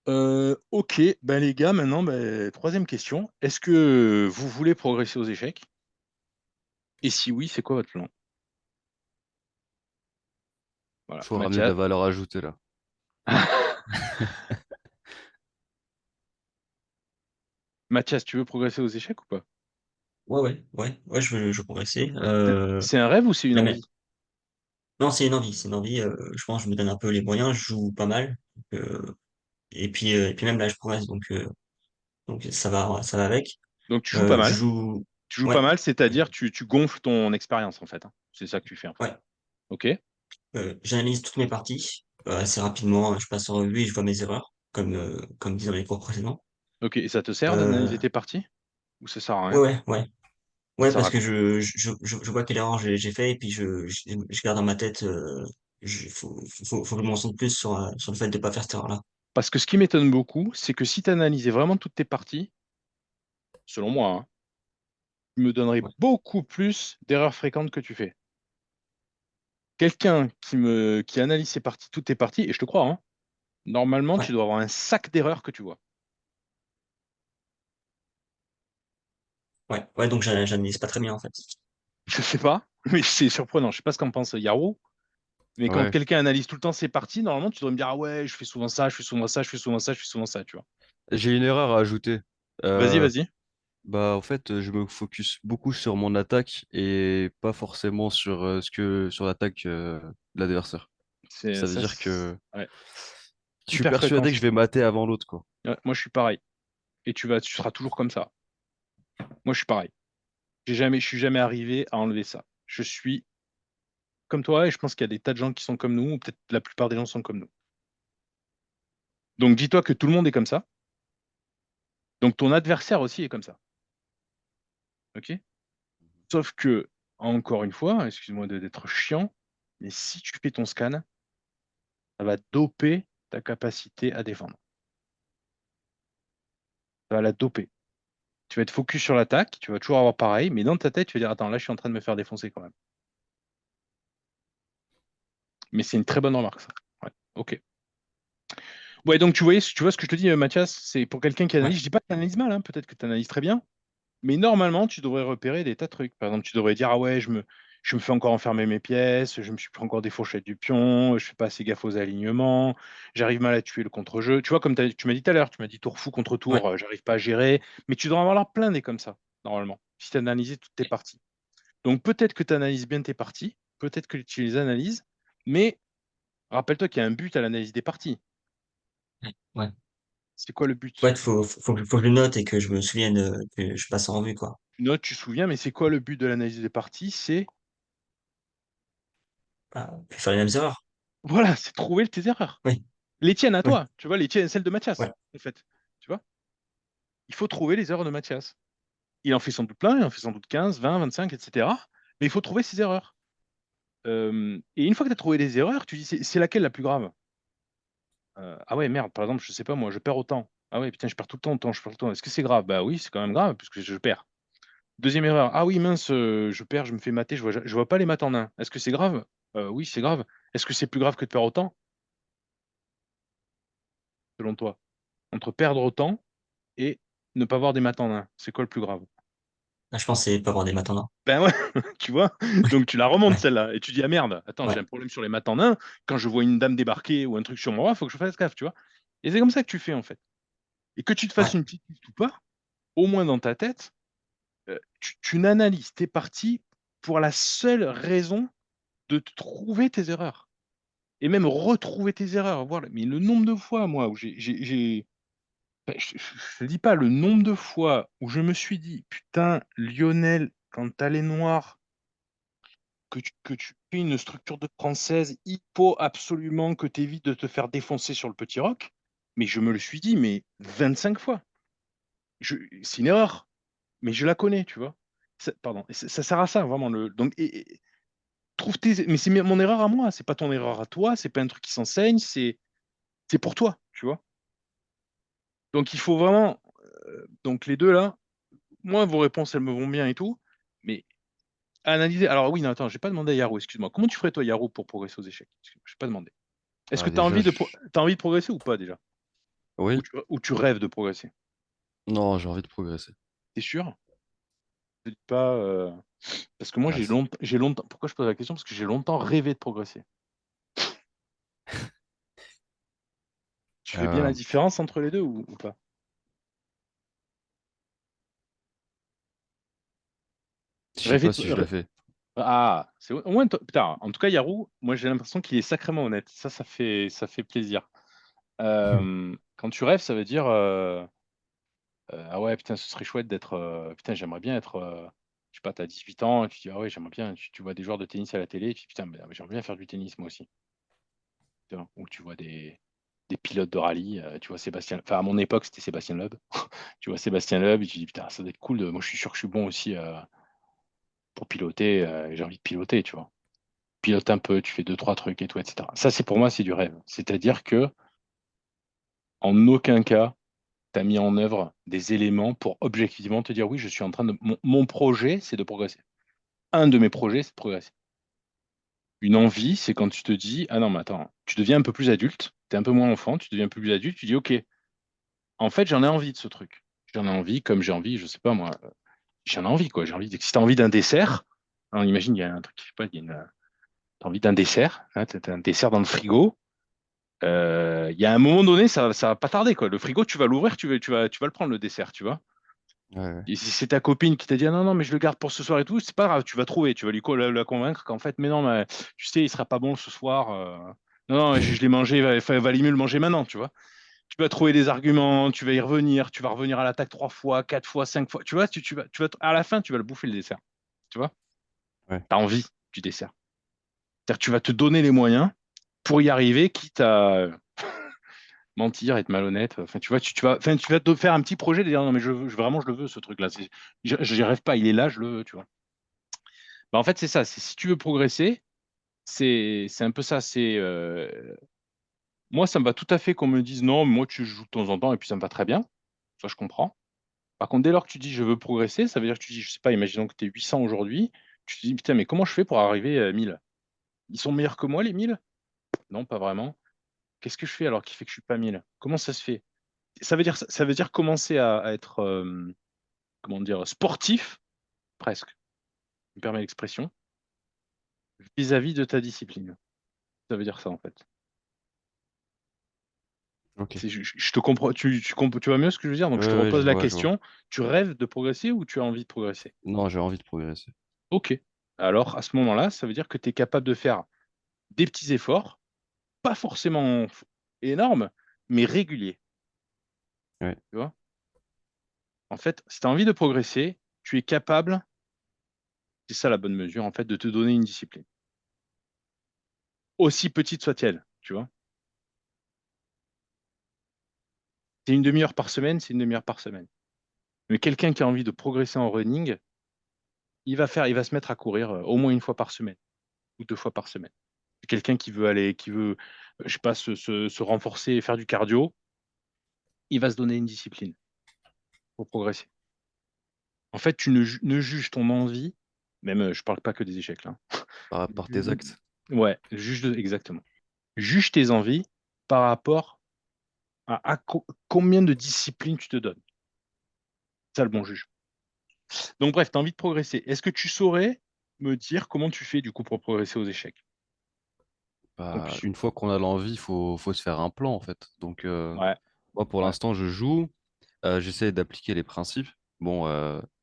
Ok, ben les gars, maintenant, ben, troisième question. Est-ce que vous voulez progresser aux échecs? Et si oui, c'est quoi votre plan? Voilà, Faut ramener de Mathias. la valeur ajoutée là. Mathias, tu veux progresser aux échecs ou pas? Ouais, je veux progresser. C'est un rêve ou c'est une la ma- envie? Non, c'est une envie. Je pense que je me donne un peu les moyens. Je joue pas mal. Et puis même là, je progresse. Donc ça va avec. Donc tu joues pas Je mal. joue. Tu joues pas Ouais, mal, ouais, c'est-à-dire tu gonfles ton expérience en fait, hein. C'est ça que tu fais en fait. ouais. Ok? J'analyse toutes mes parties assez rapidement. Je passe en revue et je vois mes erreurs, comme dit dans les cours précédents. Ok, et ça te sert Euh, d'analyser tes parties? Ou ça sert à ouais, rien? ouais, ouais. Ça Ouais, sert parce à que quoi? je vois quelle erreur j'ai fait et puis je garde dans ma tête. Faut que je m'en sente plus sur le fait de pas faire cette erreur-là. Parce que ce qui m'étonne beaucoup, c'est que si tu analysais vraiment toutes tes parties, selon moi, hein, tu me donnerais Ouais, beaucoup plus d'erreurs fréquentes que tu fais. Quelqu'un qui analyse ses parties, toutes tes parties, et je te crois, hein, normalement, tu ouais, dois avoir un sac d'erreurs que tu vois. ouais. Donc j'analyse pas très bien en fait. Je sais pas, mais c'est surprenant. Je sais pas ce qu'en pense Yaro, mais quand Ouais. quelqu'un analyse tout le temps ses parties, normalement, tu devrais me dire, ah ouais, je fais souvent ça, je fais souvent ça, je fais souvent ça, je fais souvent ça, tu vois. J'ai une erreur à ajouter. Vas-y, Euh, vas-y. Bah, en fait, je me focus beaucoup sur mon attaque et pas forcément sur l'attaque de l'adversaire. C'est Ça veut ça, dire que ouais. je suis Hyper persuadé que fréquent. je vais mater avant l'autre, quoi. Ouais, moi, je suis pareil. Et tu seras toujours comme ça. Moi, je suis pareil. Je suis jamais arrivé à enlever ça. Je suis comme toi et je pense qu'il y a des tas de gens qui sont comme nous, ou peut-être la plupart des gens sont comme nous. Donc, dis-toi que tout le monde est comme ça. Donc, ton adversaire aussi est comme ça. OK? Sauf que, encore une fois, excuse-moi d'être chiant, mais si tu fais ton scan, ça va doper ta capacité à défendre. Ça va la doper. Tu vas être focus sur l'attaque, tu vas toujours avoir pareil, mais dans ta tête, tu vas dire, attends, là, je suis en train de me faire défoncer quand même. Mais c'est une très bonne remarque, ça. Ouais, ok. Ouais, donc tu vois ce que je te dis, Mathias, c'est pour quelqu'un qui Ouais, analyse, je dis pas que tu analyses mal, hein, peut-être que tu analyses très bien, mais normalement, tu devrais repérer des tas de trucs. Par exemple, tu devrais dire, ah ouais, je me fais encore enfermer mes pièces, je me suis pris encore des fourchettes du pion, je fais pas assez gaffe aux alignements, j'arrive mal à tuer le contre-jeu. Tu vois, comme tu m'as dit tout à l'heure, tu m'as dit tour fou contre ouais. tour, j'arrive pas à gérer, mais tu devrais en avoir plein des comme ça, normalement, si tu analysé toutes tes parties. Donc peut-être que tu analyses bien tes parties, peut-être que tu les analyses, mais rappelle-toi qu'il y a un but à l'analyse des parties. Ouais. C'est quoi le but? Ouais, faut que je le note et que je me souvienne que je passe en revue, quoi. Tu notes, tu te souviens, mais c'est quoi le but de l'analyse des parties? C'est Faire les mêmes erreurs. voilà, c'est trouver tes erreurs. Oui, Les tiennes à oui, toi, tu vois, les tiennes, celles de Mathias, ouais, en fait. Tu vois? Il faut trouver les erreurs de Mathias. Il en fait sans doute plein, il en fait sans doute 15, 20, 25, etc. Mais il faut trouver ses erreurs. Et une fois que tu as trouvé les erreurs, tu dis c'est laquelle la plus grave? Ah ouais, merde, par exemple, je sais pas moi, je perds autant. Ah ouais, putain, je perds tout le temps, autant, je perds tout le temps. Est-ce que c'est grave? Bah oui, c'est quand même grave, puisque je perds. Deuxième erreur. Ah oui, mince, je perds, je me fais mater, je vois pas les maths en un. Est-ce que c'est grave? Oui, c'est grave. Est-ce que c'est plus grave que de perdre autant, selon toi? Entre perdre autant et ne pas voir des maths en un, c'est quoi le plus grave? là, je pense que c'est pas avoir des maths en or. Ben ouais, tu vois? Donc tu la remontes Ouais, celle-là et tu dis ah merde, attends, j'ai ouais, un problème sur les maths en un. Quand je vois une dame débarquer ou un truc sur moi, il faut que je fasse gaffe, tu vois? Et c'est comme ça que tu fais en fait. Et que tu te fasses ouais. une petite liste ou pas, au moins dans ta tête, tu n'analyses tes parties pour la seule raison de trouver tes erreurs. Et même retrouver tes erreurs. Voilà. Mais le nombre de fois, moi, où ben, je te dis pas le nombre de fois où je me suis dit, putain, Lionel, quand t'as les noirs, que tu fais une structure de française, il faut absolument que tu évites de te faire défoncer sur le petit roc. Mais je me le suis dit, mais 25 fois. C'est une erreur, mais je la connais, tu vois. Pardon, et ça sert à ça, vraiment. Donc, trouve mais c'est mon erreur à moi, c'est pas ton erreur à toi, c'est pas un truc qui s'enseigne, c'est pour toi, tu vois. Donc il faut vraiment. Donc les deux là, moi, vos réponses, elles me vont bien et tout, mais analyser. Alors oui, non, attends, j'ai pas demandé à Yaro, excuse-moi. Comment tu ferais toi, Yaro, pour progresser aux échecs? Excuse-moi, j'ai pas demandé. Est-ce que Bah, tu as déjà, envie t'as envie de progresser ou pas déjà? Oui, Ou tu rêves de progresser? non, j'ai envie de progresser. T'es sûr? Je te dis pas. Parce que moi, Ah, j'ai longtemps. Pourquoi je pose la question? Parce que j'ai longtemps rêvé de progresser. Tu fais bien la euh, différence entre les deux ou pas? je sais Rêver pas de... si je le fais. Ah, c'est au moins. Putain, en tout cas, Yarou, moi, j'ai l'impression qu'il est sacrément honnête. Ça fait plaisir. Quand tu rêves, ça veut dire. Ah ouais, putain, ce serait chouette d'être. Putain, j'aimerais bien être. Je sais pas, t'as 18 ans, et tu dis, ah ouais, j'aimerais bien. Tu vois des joueurs de tennis à la télé, et tu dis, putain, mais j'aimerais bien faire du tennis, moi aussi. Tu vois, ou tu vois des pilotes de rallye, tu vois Sébastien. Enfin, à mon époque, c'était Sébastien Loeb. Tu vois Sébastien Loeb, et tu dis, putain, ça doit être cool. Moi, je suis sûr que je suis bon aussi pour piloter. J'ai envie de piloter, tu vois. Pilote un peu, tu fais deux, trois trucs et tout, etc. Ça, c'est pour moi, c'est du rêve. C'est-à-dire que, en aucun cas, tu as mis en œuvre des éléments pour objectivement te dire, oui, je suis en train de. Mon projet, c'est de progresser. Un de mes projets, c'est de progresser. Une envie, c'est quand tu te dis, ah non, mais attends, tu deviens un peu plus adulte, tu es un peu moins enfant, tu deviens un peu plus adulte, tu dis, ok, en fait, j'en ai envie de ce truc. J'en ai envie, comme j'ai envie, je sais pas moi, j'en ai envie, quoi. J'ai envie si tu as envie d'un dessert, hein, imagine, il y a un truc, je sais pas, t'as envie d'un dessert, hein, t'as un dessert dans le frigo, il y a un moment donné, ça va pas tarder, quoi. Le frigo, tu vas l'ouvrir, tu vas le prendre, le dessert, tu vois. Ouais, ouais. Et si c'est ta copine qui t'a dit, ah non, non, mais je le garde pour ce soir et tout, c'est pas grave, tu vas trouver, tu vas la convaincre qu'en fait, mais non, mais, tu sais, il sera pas bon ce soir. Non, non, je l'ai mangé, valait mieux le manger maintenant, tu vois. Tu vas trouver des arguments, tu vas y revenir, tu vas revenir à l'attaque trois fois, quatre fois, cinq fois. Tu vois, à la fin, tu vas le bouffer le dessert. Tu vois, Ouais. tu as envie du dessert. C'est-à-dire que tu vas te donner les moyens pour y arriver, quitte à mentir, être malhonnête. Enfin, tu vois, tu vas te faire un petit projet de dire non, mais vraiment, je le veux, ce truc-là. J'y rêve pas, il est là, je le veux, tu vois. Bah, en fait, c'est ça. C'est si tu veux progresser, c'est un peu ça. Moi, ça me va tout à fait qu'on me dise non, moi, tu joues de temps en temps et puis ça me va très bien. Ça, je comprends. Par contre, dès lors que tu dis je veux progresser, ça veut dire que tu dis, je sais pas, imaginons que tu es 800 aujourd'hui, tu te dis putain, mais comment je fais pour arriver à 1000? Ils sont meilleurs que moi, les 1000? Non, pas vraiment. Qu'est-ce que je fais alors qui fait que je suis pas 1000? Comment ça se fait? Ça veut dire commencer à être, comment dire, sportif, presque, je me permets l'expression, vis-à-vis de ta discipline. Ça veut dire ça, en fait. Ok. Je te comprends, tu vois mieux ce que je veux dire? Donc, je te Ouais, ouais, repose je la vois, je vois. question. Tu rêves de progresser ou tu as envie de progresser? Non, j'ai envie de progresser. Ok. Alors, à ce moment-là, ça veut dire que tu es capable de faire des petits efforts, pas forcément énormes, mais réguliers. Ouais. Tu vois? En fait, si tu as envie de progresser, tu es capable, c'est ça la bonne mesure, en fait, de te donner une discipline. Aussi petite soit-elle, tu vois? C'est une demi-heure par semaine, c'est une demi-heure par semaine. Mais quelqu'un qui a envie de progresser en running, il va se mettre à courir au moins une fois par semaine ou deux fois par semaine. Quelqu'un qui veut, je sais pas, se renforcer et faire du cardio, il va se donner une discipline pour progresser. En fait, ne juges ton envie, même je parle pas que des échecs là. Par tes actes. Ouais, exactement. Juge tes envies par rapport à combien de disciplines tu te donnes. C'est ça le bon juge. Donc bref, tu as envie de progresser. Est-ce que tu saurais me dire comment tu fais du coup pour progresser aux échecs? Qu'on Bah, puisse- une fois qu'on a l'envie, faut se faire un plan, en fait. Donc, Ouais, moi, pour ouais. l'instant, je joue. J'essaie d'appliquer les principes. Bon,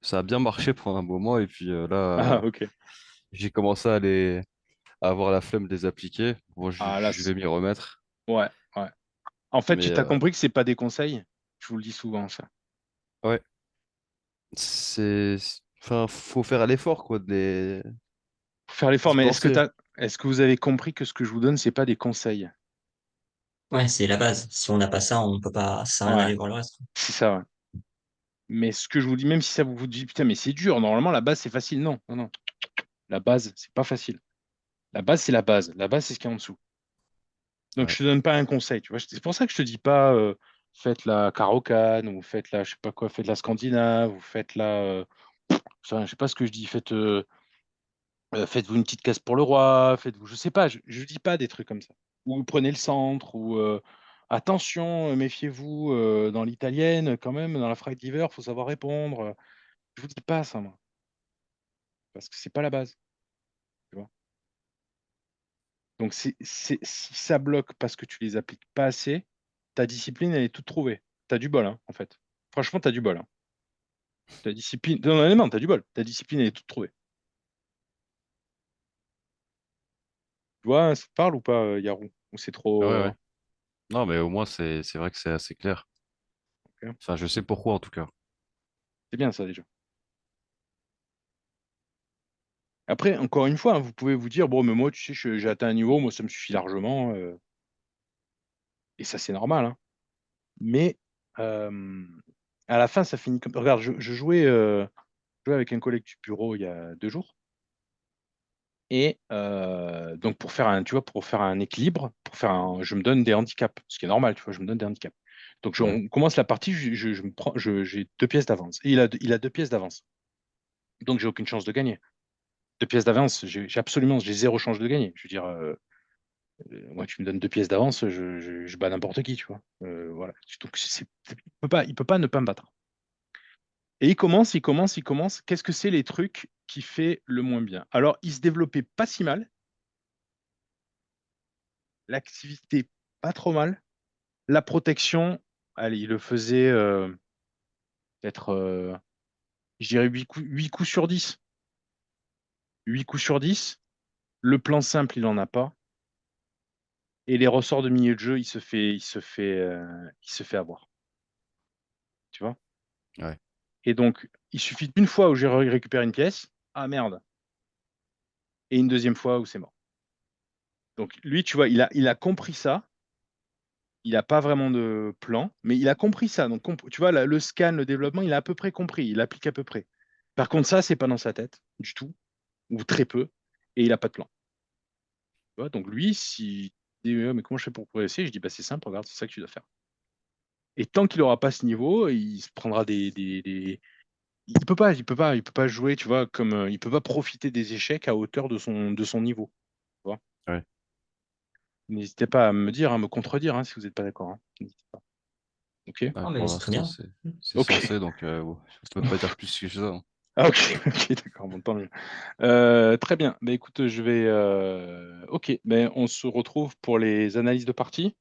ça a bien marché pendant un moment. Et puis là, Ah, ok. j'ai commencé à avoir la flemme de les appliquer. Bon, Ah là, je vais m'y remettre. ouais, ouais. En fait, Mais tu t'as compris que c'est pas des conseils. Je vous le dis souvent, ça. ouais, enfin, faut faire l'effort, quoi, Faut faire l'effort, d'y mais penser. est-ce que vous avez compris que ce que je vous donne, c'est pas des conseils? Ouais, c'est la base. Si on n'a pas ça, on peut pas, ça sert à rien Ouais, d'aller voir le reste. c'est ça, ouais. Mais ce que je vous dis, même si ça vous dit, putain, mais c'est dur, normalement, la base, c'est facile. Non, non, non. La base, c'est pas facile. La base, c'est la base. La base, c'est ce qu'il y a en dessous. Donc, Ouais. je te donne pas un conseil, tu vois. C'est pour ça que je te dis pas, faites la Caro-Kann, ou faites la, je sais pas quoi, faites la Scandinave, ou faites la, je sais pas ce que je dis, faites-vous une petite caisse pour le roi, faites-vous, je sais pas, je dis pas des trucs comme ça. Ou prenez le centre, ou Attention, méfiez-vous dans l'italienne, quand même, dans la frappe d'hiver, il faut savoir répondre. Je vous dis pas ça, moi, parce que c'est pas la base, tu vois. Donc, si ça bloque parce que tu les appliques pas assez, ta discipline, elle est toute trouvée. Tu as du bol, hein, en fait. Franchement, tu as du bol. Hein. Ta discipline, non, non, tu as du bol. Ta discipline, elle est toute trouvée. Tu vois, ça te parle ou pas, Yarou? Ou c'est Ah trop. ouais, ouais. Non, mais au moins, c'est vrai que c'est assez clair. Ok. Enfin, je sais pourquoi, en tout cas. C'est bien ça, déjà. Après, encore une fois, hein, vous pouvez vous dire, bon, mais moi, tu sais, j'ai atteint un niveau, moi, ça me suffit largement. Et ça, c'est normal. Hein. Mais euh, à la fin, ça finit comme. Regarde, je jouais avec un collègue du bureau il y a 2 jours. Et donc, pour faire un, tu vois, pour faire un équilibre, je me donne des handicaps, ce qui est normal, tu vois, je me donne des handicaps. Donc, Ouais. on commence la partie, je me prends, j'ai 2 pièces d'avance. Et il a 2 pièces d'avance. Donc, j'ai aucune chance de gagner. 2 pièces d'avance, j'ai 0 chance de gagner. Je veux dire, moi, tu me donnes 2 pièces d'avance, je bats n'importe qui, tu vois. Voilà. Donc, il peut pas ne pas me battre. Et il commence. Qu'est-ce que c'est les trucs qui fait le moins bien? Alors, il se développait pas si mal, l'activité pas trop mal, la protection, allez, il le faisait peut-être, je dirais 8 coups sur 10. 8 coups sur 10. Le plan simple, il en a pas. Et les ressorts de milieu de jeu, il se fait avoir. Tu vois? Ouais. Et donc, il suffit d'une fois où j'ai récupéré une pièce, ah merde, et une deuxième fois où c'est mort. Donc, lui, tu vois, il a compris ça. Il n'a pas vraiment de plan, mais il a compris ça. Donc, tu vois, le scan, le développement, il a à peu près compris. Il applique à peu près. Par contre, ça, c'est pas dans sa tête du tout, ou très peu, et il n'a pas de plan. Tu vois, donc, lui, si il dit, mais comment je fais pour progresser? Je dis, bah, c'est simple, regarde, c'est ça que tu dois faire. Et tant qu'il n'aura pas ce niveau, il se prendra il peut pas jouer, tu vois, comme il peut pas profiter des échecs à hauteur de son niveau. Tu vois. Ouais. N'hésitez pas à me dire, à me contredire, hein, si vous n'êtes pas d'accord. Hein. N'hésitez pas. Ok? Ouais, Ah, mais pour c'est très l'instant, bien. c'est Ok. censé, donc bon, je peux pas dire plus que ça. Hein. Ah, ok, ok, d'accord, bon, tant mieux. Très bien. Bah, écoute, je vais. Ok, ben, on se retrouve pour les analyses de partie.